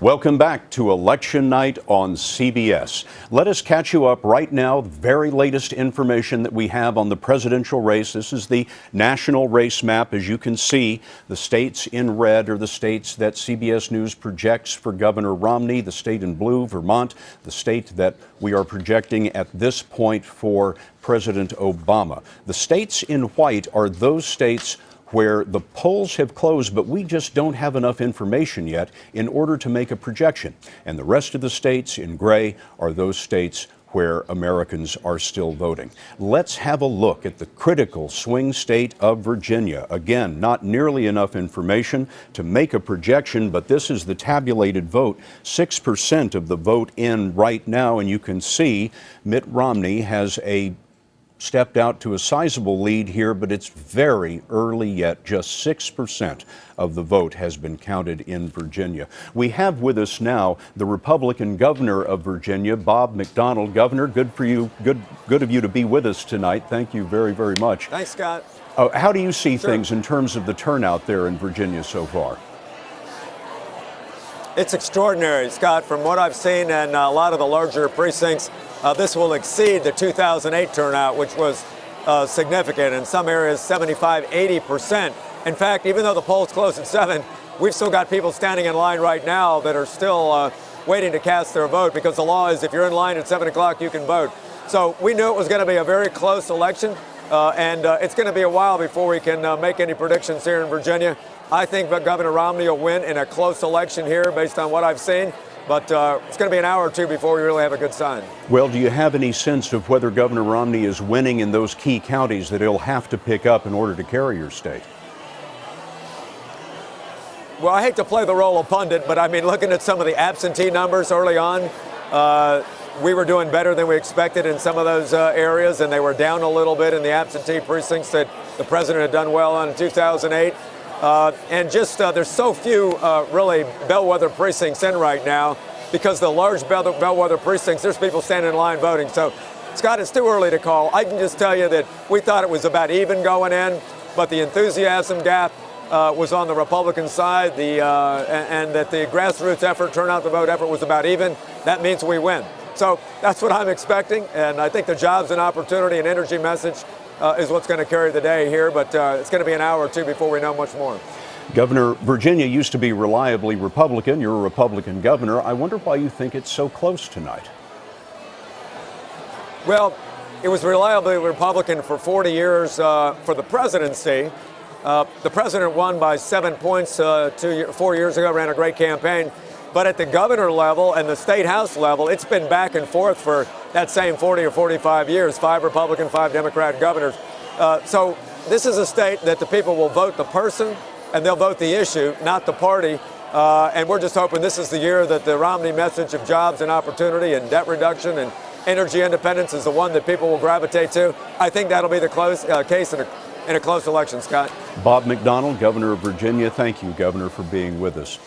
Welcome back to Election Night on CBS. Let us catch you up right now, the very latest information that we have on the presidential race. This is the national race map. As you can see, the states in red are the states that CBS News projects for Governor Romney, the state in blue, Vermont, the state that we are projecting at this point for President Obama. The states in white are those states where the polls have closed, but we just don't have enough information yet in order to make a projection. And the rest of the states in gray are those states where Americans are still voting. Let's have a look at the critical swing state of Virginia. Again, not nearly enough information to make a projection, but this is the tabulated vote. 6% of the vote in right now, and you can see Mitt Romney has stepped out to a sizable lead here, but it's very early yet. Just 6% of the vote has been counted in Virginia. We have with us now the Republican governor of Virginia, Bob McDonnell. Governor, good for you. Good of you to be with us tonight. Thank you very, very much. Thanks, Scott. How do you see things in terms of the turnout there in Virginia so far? It's extraordinary, Scott. From what I've seen in a lot of the larger precincts, this will exceed the 2008 turnout, which was significant. In some areas, 75, 80%. In fact, even though the polls closed at 7, we've still got people standing in line right now that are still waiting to cast their vote, because the law is if you're in line at 7 o'clock, you can vote. So we knew it was going to be a very close election, and it's going to be a while before we can make any predictions here in Virginia. I think that Governor Romney will win in a close election here based on what I've seen. But it's going to be an hour or two before we really have a good sign. Well, do you have any sense of whether Governor Romney is winning in those key counties that he'll have to pick up in order to carry your state? Well, I hate to play the role of pundit, but I mean, looking at some of the absentee numbers early on, we were doing better than we expected in some of those areas, and they were down a little bit in the absentee precincts that the president had done well on in 2008. And just there's so few really bellwether precincts in right now, because the large bellwether precincts, there's people standing in line voting. So, Scott, it's too early to call. I can just tell you that we thought it was about even going in, but the enthusiasm gap was on the Republican side, and that the grassroots effort, turnout the vote effort, was about even. That means we win. So that's what I'm expecting, and I think the jobs and opportunity and energy message is what's going to carry the day here, but it's going to be an hour or two before we know much more. Governor, Virginia used to be reliably Republican. You're a Republican governor. I wonder why you think it's so close tonight. Well, it was reliably Republican for 40 years for the presidency. The president won by 7 points 4 years ago, ran a great campaign. But at the governor level and the state house level, it's been back and forth for that same 40 or 45 years, 5 Republican, 5 Democrat governors. So this is a state that the people will vote the person, and they'll vote the issue, not the party. And we're just hoping this is the year that the Romney message of jobs and opportunity and debt reduction and energy independence is the one that people will gravitate to. I think that'll be the case in a close election, Scott. Bob McDonnell, governor of Virginia. Thank you, Governor, for being with us.